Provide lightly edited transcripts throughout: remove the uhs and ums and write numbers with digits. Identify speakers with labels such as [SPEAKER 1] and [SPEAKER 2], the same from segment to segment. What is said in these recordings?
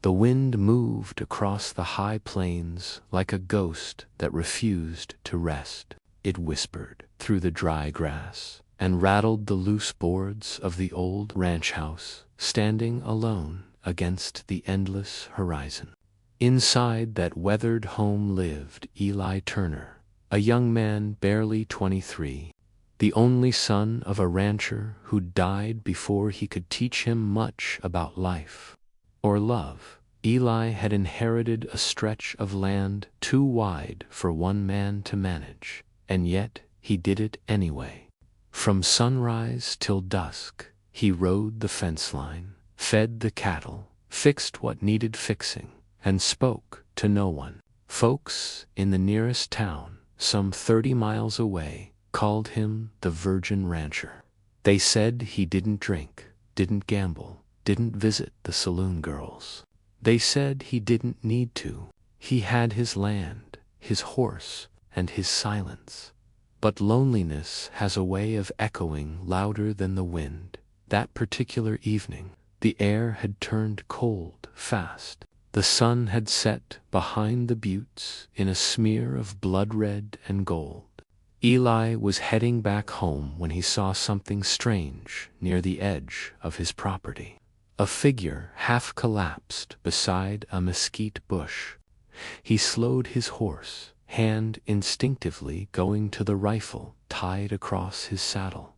[SPEAKER 1] The wind moved across the high plains like a ghost that refused to rest. It whispered through the dry grass and rattled the loose boards of the old ranch house, standing alone against the endless horizon. Inside that weathered home lived Eli Turner, a young man barely 23, the only son of a rancher who died before he could teach him much about life or love. Eli had inherited a stretch of land too wide for one man to manage, and yet he did it anyway. From sunrise till dusk, he rode the fence line, fed the cattle, fixed what needed fixing, and spoke to no one. Folks in the nearest town, some 30 miles away, called him the Virgin Rancher. They said he didn't drink, didn't gamble, didn't visit the saloon girls. They said he didn't need to. He had his land, his horse, and his silence. But loneliness has a way of echoing louder than the wind. That particular evening, the air had turned cold fast. The sun had set behind the buttes in a smear of blood red and gold. Eli was heading back home when he saw something strange near the edge of his property. A figure half collapsed beside a mesquite bush. He slowed his horse, hand instinctively going to the rifle tied across his saddle.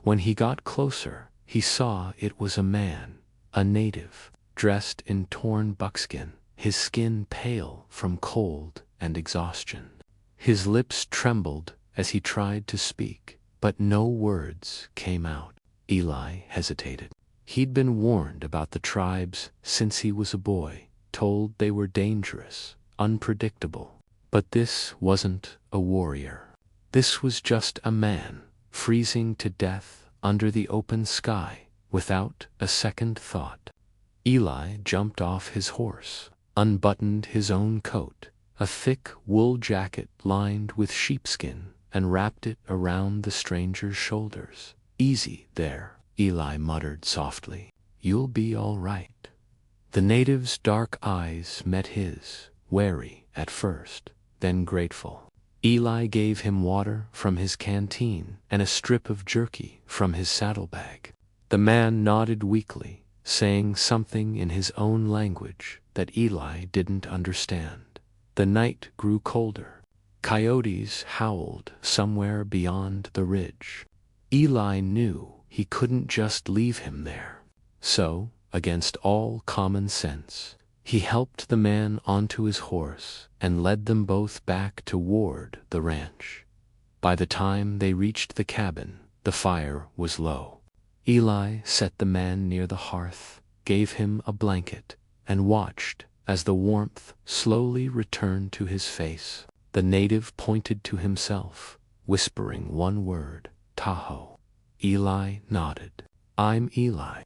[SPEAKER 1] When he got closer, he saw it was a man, a native, dressed in torn buckskin, his skin pale from cold and exhaustion. His lips trembled as he tried to speak, but no words came out. Eli hesitated. He'd been warned about the tribes since he was a boy, told they were dangerous, unpredictable. But this wasn't a warrior. This was just a man, freezing to death under the open sky, without a second thought. Eli jumped off his horse, unbuttoned his own coat, a thick wool jacket lined with sheepskin, and wrapped it around the stranger's shoulders. "Easy there," Eli muttered softly. "You'll be all right." The native's dark eyes met his, wary at first, then grateful. Eli gave him water from his canteen and a strip of jerky from his saddlebag. The man nodded weakly, saying something in his own language that Eli didn't understand. The night grew colder. Coyotes howled somewhere beyond the ridge. Eli knew he couldn't just leave him there. So, against all common sense, he helped the man onto his horse and led them both back toward the ranch. By the time they reached the cabin, the fire was low. Eli set the man near the hearth, gave him a blanket, and watched as the warmth slowly returned to his face. The native pointed to himself, whispering one word, "Tahoe." Eli nodded. "I'm Eli."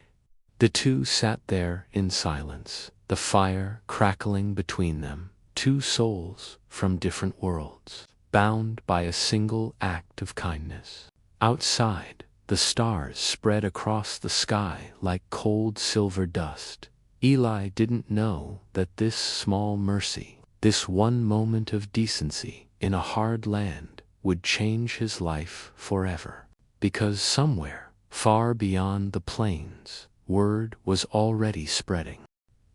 [SPEAKER 1] The two sat there in silence, the fire crackling between them, two souls from different worlds, bound by a single act of kindness. Outside, the stars spread across the sky like cold silver dust. Eli didn't know that this small mercy, this one moment of decency in a hard land, would change his life forever. Because somewhere, far beyond the plains, word was already spreading.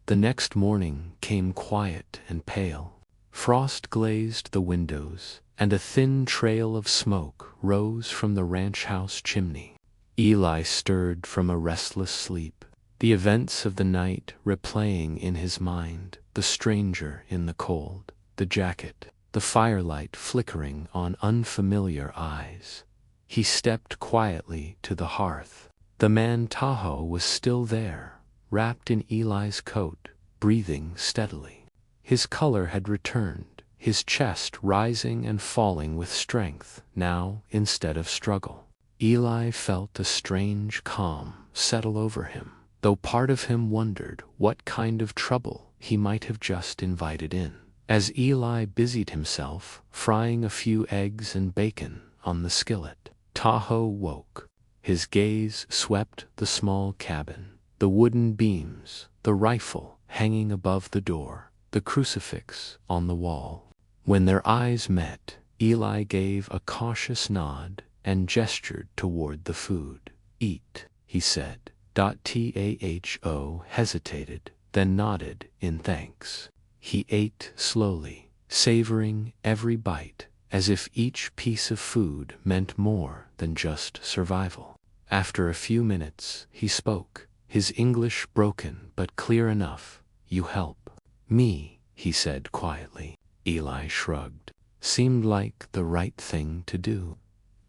[SPEAKER 1] The next morning came quiet and pale. Frost glazed the windows, and a thin trail of smoke rose from the ranch house chimney. Eli stirred from a restless sleep, the events of the night replaying in his mind, the stranger in the cold, the jacket, the firelight flickering on unfamiliar eyes. He stepped quietly to the hearth. The man Tahoe was still there, wrapped in Eli's coat, breathing steadily. His color had returned, his chest rising and falling with strength, now instead of struggle. Eli felt a strange calm settle over him, though part of him wondered what kind of trouble he might have just invited in. As Eli busied himself frying a few eggs and bacon on the skillet, Tahoe woke. His gaze swept the small cabin, the wooden beams, the rifle, hanging above the door, the crucifix on the wall. When their eyes met, Eli gave a cautious nod and gestured toward the food. "Eat," he said. Taho hesitated, then nodded in thanks. He ate slowly, savoring every bite, as if each piece of food meant more than just survival. After a few minutes, he spoke, his English broken but clear enough. "You help me," he said quietly. Eli shrugged. Seemed like the right thing to do.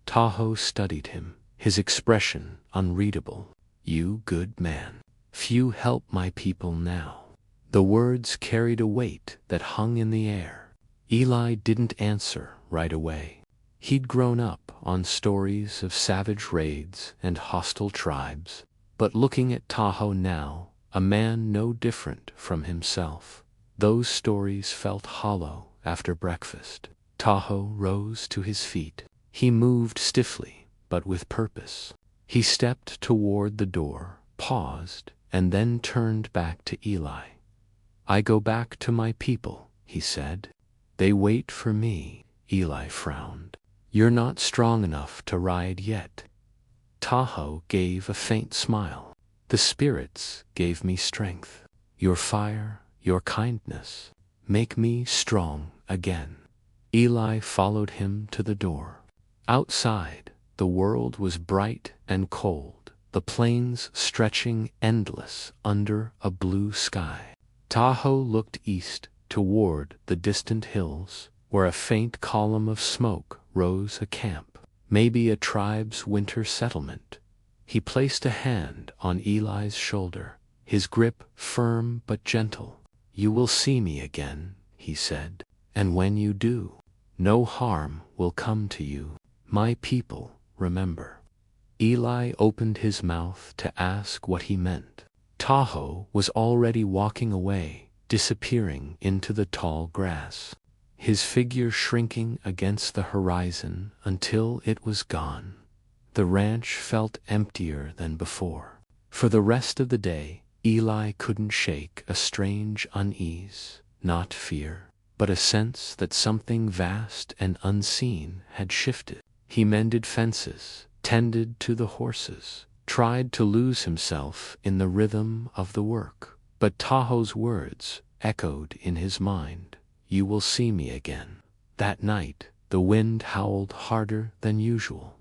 [SPEAKER 1] Taho studied him, his expression unreadable. "You good man. Few help my people now." The words carried a weight that hung in the air. Eli didn't answer right away. He'd grown up on stories of savage raids and hostile tribes, but looking at Taho now, a man no different from himself, those stories felt hollow after breakfast. Taho rose to his feet. He moved stiffly, but with purpose. He stepped toward the door, paused, and then turned back to Eli. "I go back to my people," he said. "They wait for me." Eli frowned. "You're not strong enough to ride yet." Taho gave a faint smile. "The spirits gave me strength. Your fire, your kindness, make me strong again." Eli followed him to the door. Outside, the world was bright and cold, the plains stretching endless under a blue sky. Taho looked east toward the distant hills, where a faint column of smoke rose a camp, maybe a tribe's winter settlement. He placed a hand on Eli's shoulder, his grip firm but gentle. "You will see me again," he said, "and when you do, no harm will come to you. My people, remember." Eli opened his mouth to ask what he meant. Taho was already walking away, disappearing into the tall grass, his figure shrinking against the horizon until it was gone. The ranch felt emptier than before. For the rest of the day, Eli couldn't shake a strange unease, not fear, but a sense that something vast and unseen had shifted. He mended fences, tended to the horses, tried to lose himself in the rhythm of the work. But Taho's words echoed in his mind. "You will see me again." That night, the wind howled harder than usual.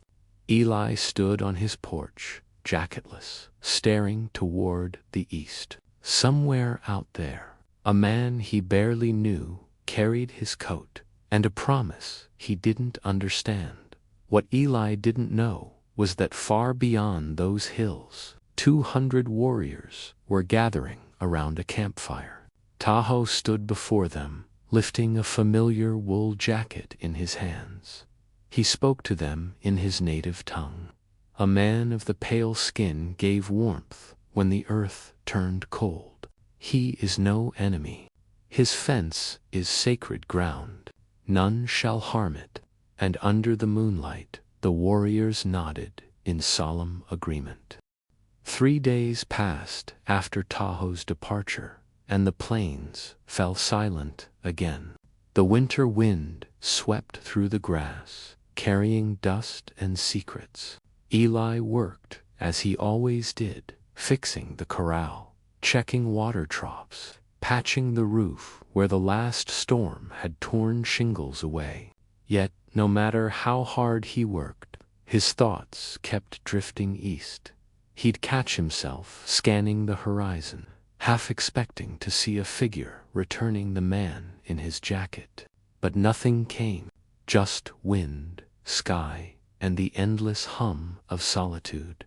[SPEAKER 1] Eli stood on his porch, jacketless, staring toward the east. Somewhere out there, a man he barely knew carried his coat, and a promise he didn't understand. What Eli didn't know was that far beyond those hills, 200 warriors were gathering around a campfire. Taho stood before them, lifting a familiar wool jacket in his hands. He spoke to them in his native tongue. A man of the pale skin gave warmth when the earth turned cold. He is no enemy. His fence is sacred ground. None shall harm it. And under the moonlight, the warriors nodded in solemn agreement. 3 days passed after Taho's departure, and the plains fell silent again. The winter wind swept through the grass, carrying dust and secrets. Eli worked as he always did, fixing the corral, checking water troughs, patching the roof where the last storm had torn shingles away. Yet, no matter how hard he worked, his thoughts kept drifting east. He'd catch himself scanning the horizon, half expecting to see a figure returning the man in his jacket. But nothing came, just wind, sky, and the endless hum of solitude.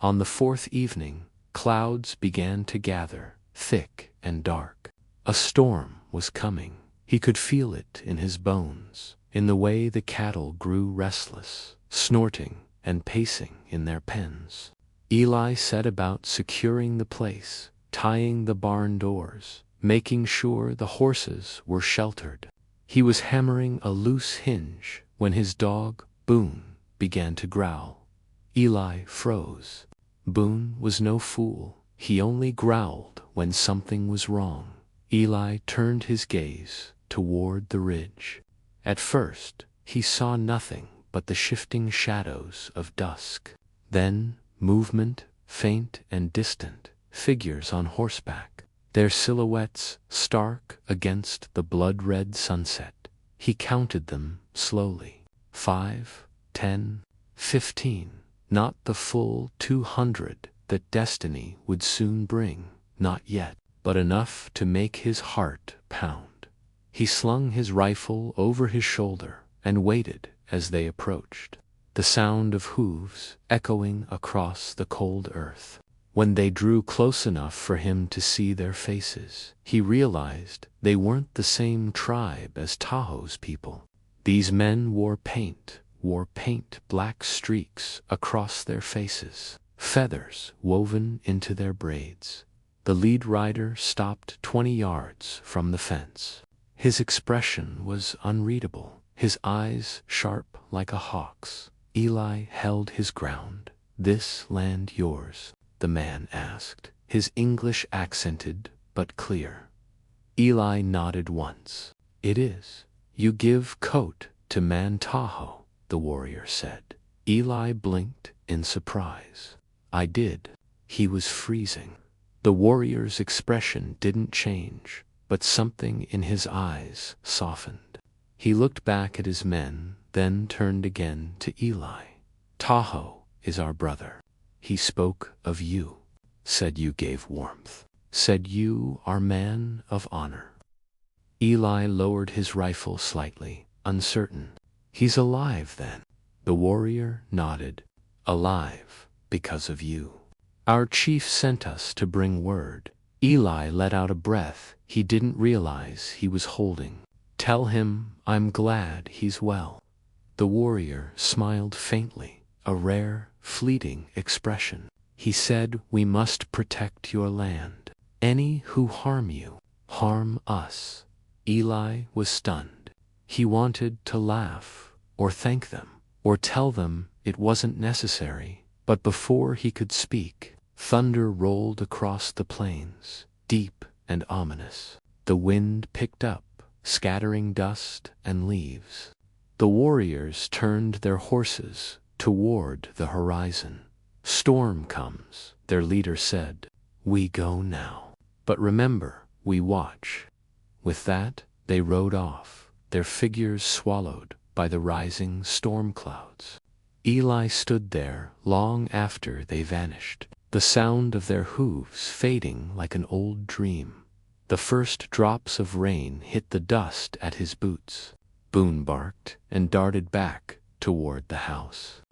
[SPEAKER 1] On the 4th evening, clouds began to gather, thick and dark. A storm was coming. He could feel it in his bones, in the way the cattle grew restless, snorting and pacing in their pens. Eli set about securing the place, tying the barn doors, making sure the horses were sheltered. He was hammering a loose hinge when his dog, Boone, began to growl. Eli froze. Boone was no fool. He only growled when something was wrong. Eli turned his gaze toward the ridge. At first, he saw nothing but the shifting shadows of dusk. Then, movement, faint and distant, figures on horseback, their silhouettes stark against the blood-red sunset. He counted them slowly. 5, 10, 15. Not the full 200 that destiny would soon bring, not yet, but enough to make his heart pound. He slung his rifle over his shoulder and waited as they approached, the sound of hooves echoing across the cold earth. When they drew close enough for him to see their faces, he realized they weren't the same tribe as Tahoe's people. These men wore paint black streaks across their faces, feathers woven into their braids. The lead rider stopped 20 yards from the fence. His expression was unreadable, his eyes sharp like a hawk's. Eli held his ground. "This land yours?" the man asked, his English accented but clear. Eli nodded once. "It is. You give coat to man Tahoe," the warrior said. Eli blinked in surprise. "I did." He was freezing. The warrior's expression didn't change, but something in his eyes softened. He looked back at his men, then turned again to Eli. "Tahoe is our brother. He spoke of you, said you gave warmth, said you are man of honor." Eli lowered his rifle slightly, uncertain. "He's alive then?" The warrior nodded. "Alive because of you. Our chief sent us to bring word." Eli let out a breath he didn't realize he was holding. "Tell him I'm glad he's well." The warrior smiled faintly, a rare, fleeting expression. "He said we must protect your land. Any who harm you, harm us." Eli was stunned. He wanted to laugh, or thank them, or tell them it wasn't necessary, but before he could speak, thunder rolled across the plains, deep and ominous. The wind picked up, scattering dust and leaves. The warriors turned their horses toward the horizon. "Storm comes," their leader said. "We go now. But remember, we watch." With that, they rode off, their figures swallowed by the rising storm clouds. Eli stood there long after they vanished, the sound of their hooves fading like an old dream. The first drops of rain hit the dust at his boots. Boone barked and darted back toward the house.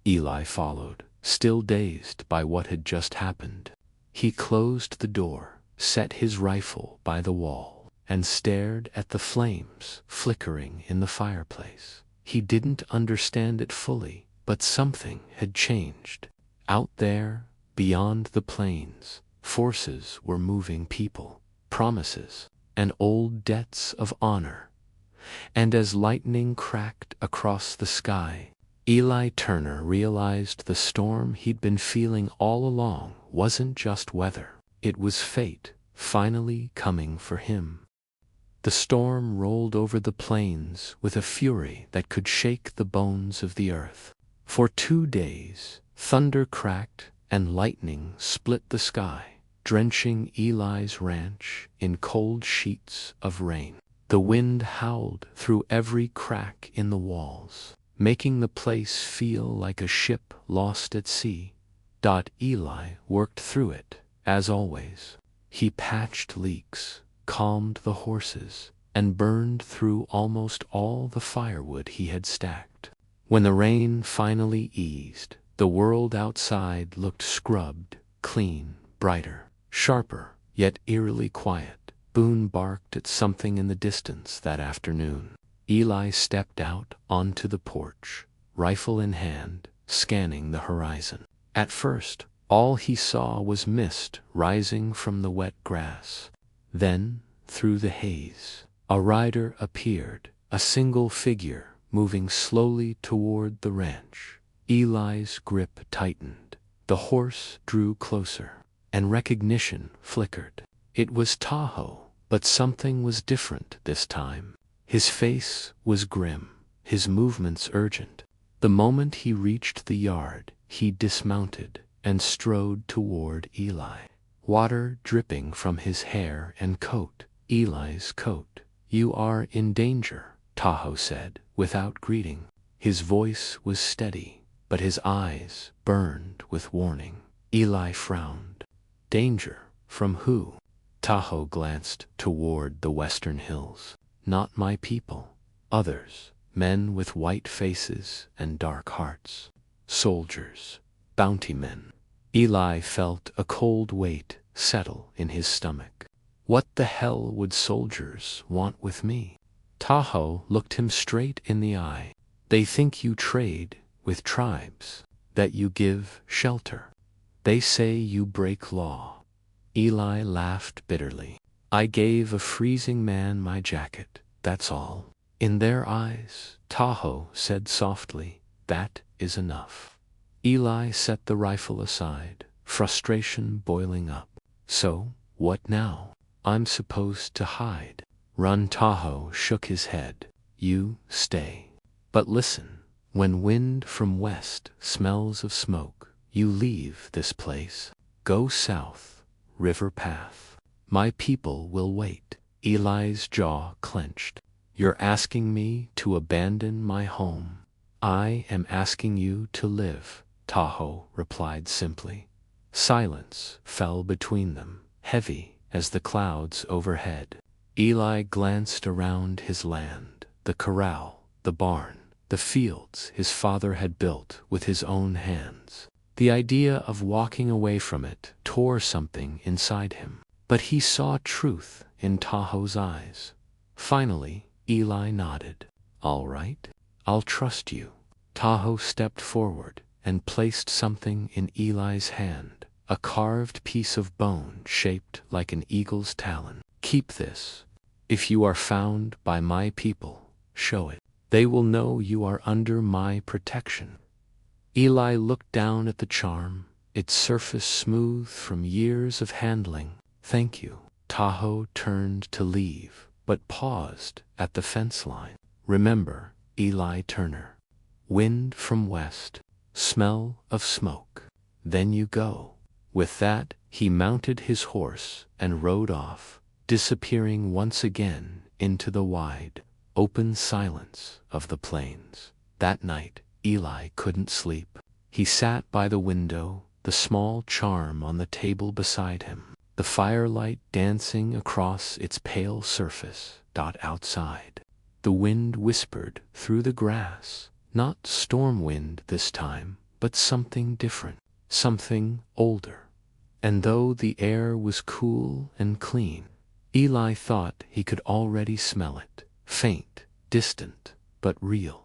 [SPEAKER 1] Eli followed, still dazed by what had just happened. He closed the door, set his rifle by the wall, and stared at the flames flickering in the fireplace. He didn't understand it fully, but something had changed. Out there, beyond the plains, forces were moving people, promises, and old debts of honor. And as lightning cracked across the sky, Eli Turner realized the storm he'd been feeling all along wasn't just weather. It was fate, finally coming for him. The storm rolled over the plains with a fury that could shake the bones of the earth. For 2 days, thunder cracked and lightning split the sky, drenching Eli's ranch in cold sheets of rain. The wind howled through every crack in the walls, making the place feel like a ship lost at sea. Eli worked through it, as always. He patched leaks, calmed the horses, and burned through almost all the firewood he had stacked. When the rain finally eased, the world outside looked scrubbed, clean, brighter, sharper, yet eerily quiet. Boone barked at something in the distance that afternoon. Eli stepped out onto the porch, rifle in hand, scanning the horizon. At first, all he saw was mist rising from the wet grass. Then, through the haze, a rider appeared, a single figure moving slowly toward the ranch. Eli's grip tightened. The horse drew closer, and recognition flickered. It was Tahoe, but something was different this time. His face was grim, his movements urgent. The moment he reached the yard, he dismounted and strode toward Eli. Water dripping from his hair and coat, Eli's coat. "You are in danger," Tahoe said, without greeting. His voice was steady, but his eyes burned with warning. Eli frowned. "Danger? From who?" Tahoe glanced toward the western hills. "Not my people. Others, men with white faces and dark hearts. Soldiers, bounty men." Eli felt a cold weight settle in his stomach. "What the hell would soldiers want with me?" Tahoe looked him straight in the eye. "They think you trade with tribes, that you give shelter. They say you break law." Eli laughed bitterly. "I gave a freezing man my jacket, that's all." "In their eyes," Tahoe said softly, "that is enough." Eli set the rifle aside, frustration boiling up. "So, what now? I'm supposed to hide." "Run." Tahoe shook his head. "You stay. But listen, when wind from west smells of smoke, you leave this place. Go south, river path. My people will wait." Eli's jaw clenched. "You're asking me to abandon my home." "I am asking you to live," Tahoe replied simply. Silence fell between them, heavy as the clouds overhead. Eli glanced around his land, the corral, the barn, the fields his father had built with his own hands. The idea of walking away from it tore something inside him. But he saw truth in Tahoe's eyes. Finally, Eli nodded. "All right, I'll trust you." Tahoe stepped forward and placed something in Eli's hand, a carved piece of bone shaped like an eagle's talon. "Keep this. If you are found by my people, show it. They will know you are under my protection." Eli looked down at the charm, its surface smooth from years of handling. "Thank you." Tahoe turned to leave, but paused at the fence line. "Remember, Eli Turner. Wind from west, smell of smoke. Then you go." With that, he mounted his horse and rode off, disappearing once again into the wide, open silence of the plains. That night, Eli couldn't sleep. He sat by the window, the small charm on the table beside him, the firelight dancing across its pale surface. Outside, the wind whispered through the grass, not storm wind this time, but something different, something older. And though the air was cool and clean, Eli thought he could already smell it, faint, distant, but real.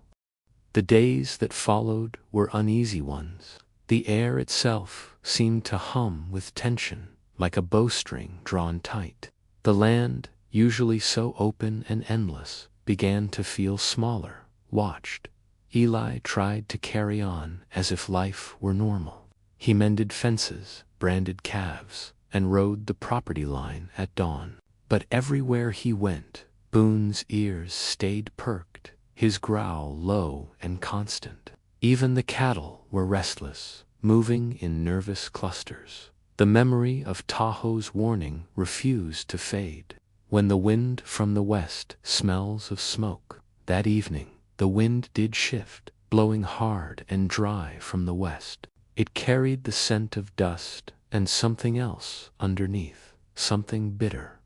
[SPEAKER 1] The days that followed were uneasy ones. The air itself seemed to hum with tension, like a bowstring drawn tight. The land, usually so open and endless, began to feel smaller, watched. Eli tried to carry on as if life were normal. He mended fences, branded calves, and rode the property line at dawn. But everywhere he went, Boone's ears stayed perked, his growl low and constant. Even the cattle were restless, moving in nervous clusters. The memory of Tahoe's warning refused to fade. When the wind from the west smells of smoke. That evening, the wind did shift, blowing hard and dry from the west. It carried the scent of dust and something else underneath, something bitter.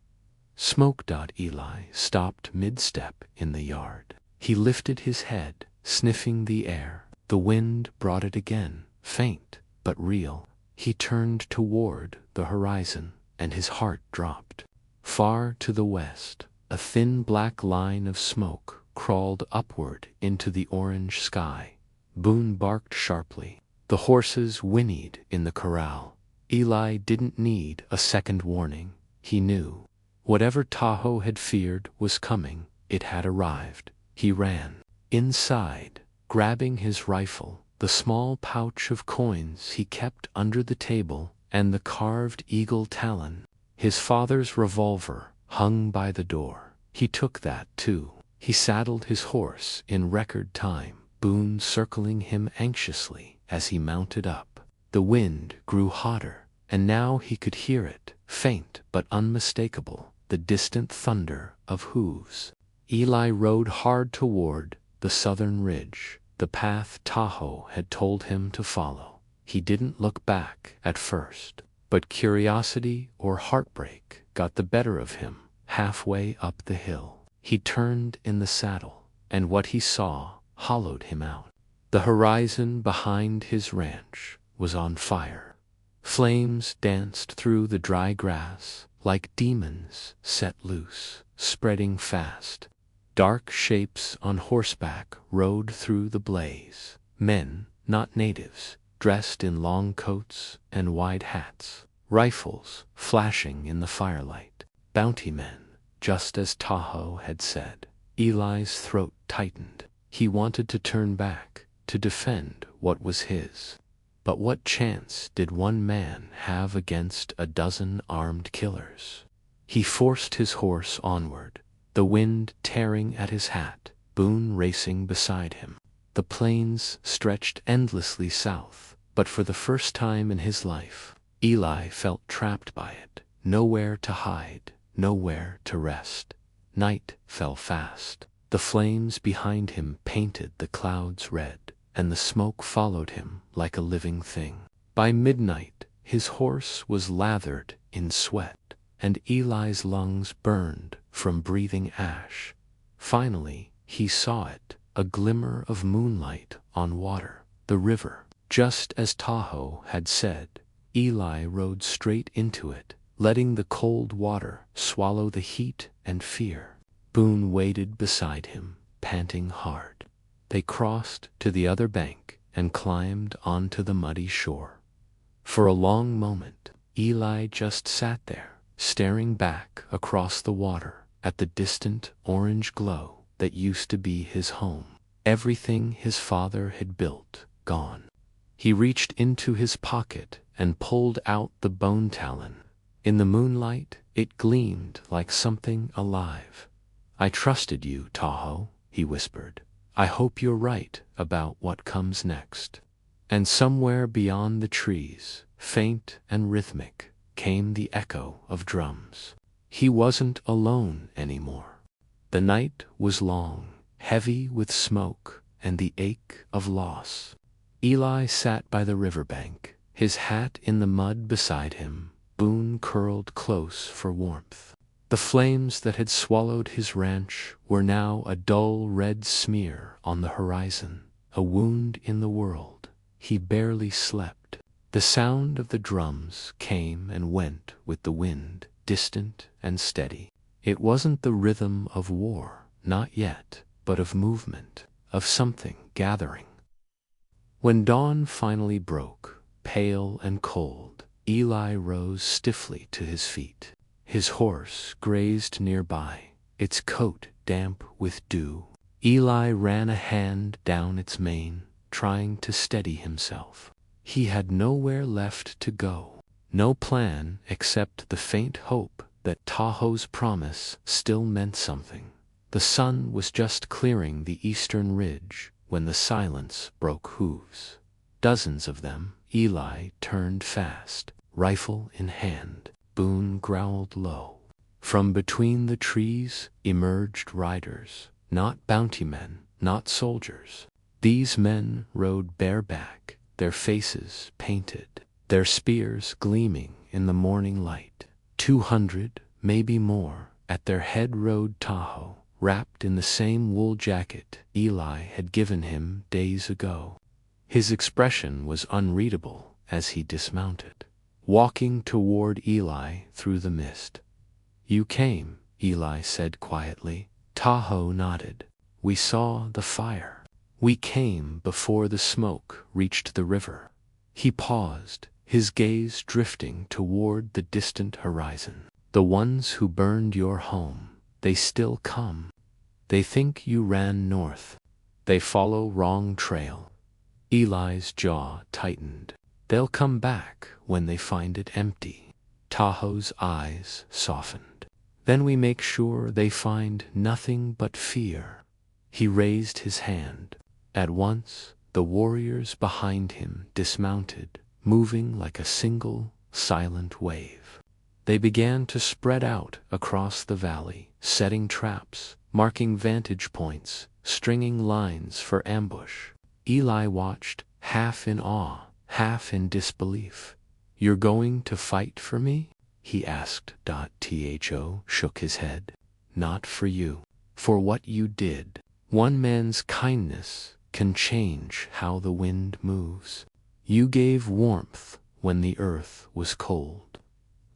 [SPEAKER 1] "Smoke." Eli stopped mid-step in the yard. He lifted his head, sniffing the air. The wind brought it again, faint but real. He turned toward the horizon, and his heart dropped. Far to the west, a thin black line of smoke crawled upward into the orange sky. Boone barked sharply. The horses whinnied in the corral. Eli didn't need a second warning. He knew. Whatever Tahoe had feared was coming. It had arrived. He ran. Inside, grabbing his rifle, the small pouch of coins he kept under the table, and the carved eagle talon. His father's revolver hung by the door. He took that too. He saddled his horse in record time, Boone circling him anxiously as he mounted up. The wind grew hotter, and now he could hear it, faint but unmistakable, the distant thunder of hooves. Eli rode hard toward the southern ridge, the path Tahoe had told him to follow. He didn't look back at first, but curiosity or heartbreak got the better of him. Halfway up the hill, he turned in the saddle, and what he saw hollowed him out. The horizon behind his ranch was on fire. Flames danced through the dry grass like demons set loose, spreading fast. Dark shapes on horseback rode through the blaze. Men, not natives, dressed in long coats and wide hats, rifles flashing in the firelight. Bounty men, just as Tahoe had said. Eli's throat tightened. He wanted to turn back, to defend what was his. But what chance did one man have against a dozen armed killers? He forced his horse onward, the wind tearing at his hat, Boone racing beside him. The plains stretched endlessly south, but for the first time in his life, Eli felt trapped by it. Nowhere to hide, nowhere to rest. Night fell fast. The flames behind him painted the clouds red, and the smoke followed him like a living thing. By midnight, his horse was lathered in sweat, and Eli's lungs burned from breathing ash. Finally, he saw it, a glimmer of moonlight on water, the river. Just as Tahoe had said, Eli rode straight into it, letting the cold water swallow the heat and fear. Boone waded beside him, panting hard. They crossed to the other bank and climbed onto the muddy shore. For a long moment, Eli just sat there, staring back across the water at the distant orange glow that used to be his home. Everything his father had built, gone. He reached into his pocket and pulled out the bone talon. In the moonlight, it gleamed like something alive. "I trusted you, Tahoe," he whispered. "I hope you're right about what comes next." And somewhere beyond the trees, faint and rhythmic, came the echo of drums. He wasn't alone anymore. The night was long, heavy with smoke and the ache of loss. Eli sat by the riverbank, his hat in the mud beside him, Boone curled close for warmth. The flames that had swallowed his ranch were now a dull red smear on the horizon, a wound in the world. He barely slept. The sound of the drums came and went with the wind, distant and steady. It wasn't the rhythm of war, not yet, but of movement, of something gathering. When dawn finally broke, pale and cold, Eli rose stiffly to his feet. His horse grazed nearby, its coat damp with dew. Eli ran a hand down its mane, trying to steady himself. He had nowhere left to go, no plan except the faint hope that Tahoe's promise still meant something. The sun was just clearing the eastern ridge when the silence broke hooves. Dozens of them. Eli turned fast, rifle in hand. Boone growled low. From between the trees emerged riders, not bounty men, not soldiers. These men rode bareback, their faces painted, their spears gleaming in the morning light. 200, maybe more. At their head rode Tahoe, wrapped in the same wool jacket Eli had given him days ago. His expression was unreadable as he dismounted, walking toward Eli through the mist. "You came," Eli said quietly. Tahoe nodded. "We saw the fire. We came before the smoke reached the river." He paused, his gaze drifting toward the distant horizon. "The ones who burned your home, they still come. They think you ran north. They follow wrong trail." Eli's jaw tightened. They'll come back when they find it empty. Tahoe's eyes softened. Then we make sure they find nothing but fear. He raised his hand. At once, the warriors behind him dismounted, moving like a single, silent wave. They began to spread out across the valley, setting traps, marking vantage points, stringing lines for ambush. Eli watched, half in awe, half in disbelief. "You're going to fight for me?" he asked. Tho shook his head. "Not for you. For what you did. One man's kindness can change how the wind moves. You gave warmth when the earth was cold."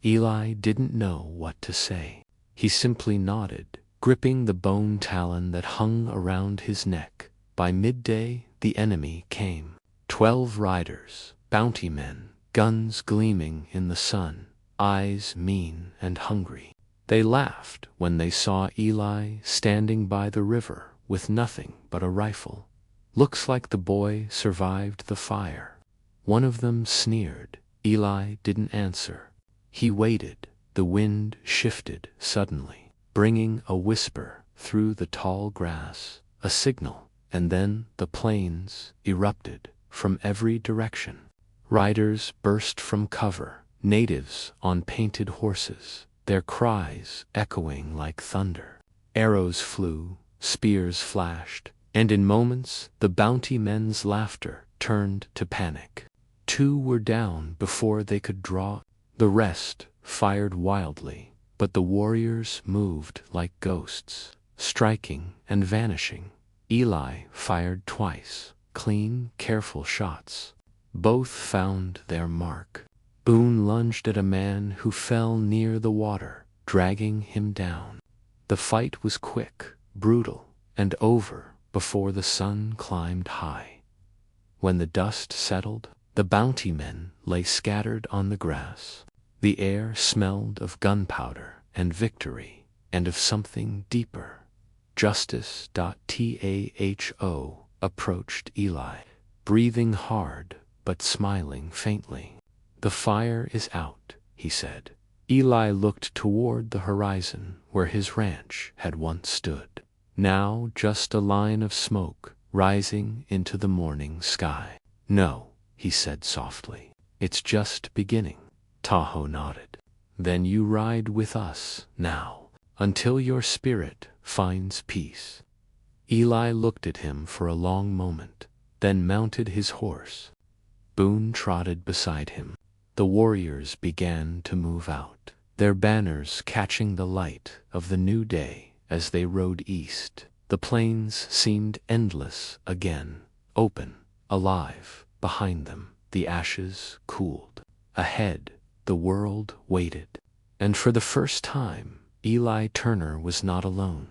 [SPEAKER 1] Eli didn't know what to say. He simply nodded, gripping the bone talon that hung around his neck. By midday, the enemy came. 12 riders, bounty men, guns gleaming in the sun, eyes mean and hungry. They laughed when they saw Eli standing by the river with nothing but a rifle. "Looks like the boy survived the fire." One of them sneered. Eli didn't answer. He waited. The wind shifted suddenly, bringing a whisper through the tall grass, a signal, and then the plains erupted from every direction. Riders burst from cover, natives on painted horses, their cries echoing like thunder. Arrows flew, spears flashed, and in moments the bounty men's laughter turned to panic. 2 were down before they could draw. The rest fired wildly, but the warriors moved like ghosts, striking and vanishing. Eli fired twice, clean, careful shots. Both found their mark. Boone lunged at a man who fell near the water, dragging him down. The fight was quick, brutal, and over before the sun climbed high. When the dust settled, the bounty men lay scattered on the grass. The air smelled of gunpowder and victory, and of something deeper. Justice. Taho approached Eli, breathing hard but smiling faintly. "The fire is out," he said. Eli looked toward the horizon where his ranch had once stood. Now just a line of smoke rising into the morning sky. "No," he said softly. "It's just beginning." Tahoe nodded. "Then you ride with us now, until your spirit finds peace." Eli looked at him for a long moment, then mounted his horse. Boone trotted beside him. The warriors began to move out, their banners catching the light of the new day as they rode east. The plains seemed endless again, open, alive. Behind them, the ashes cooled. Ahead, the world waited. And for the first time, Eli Turner was not alone.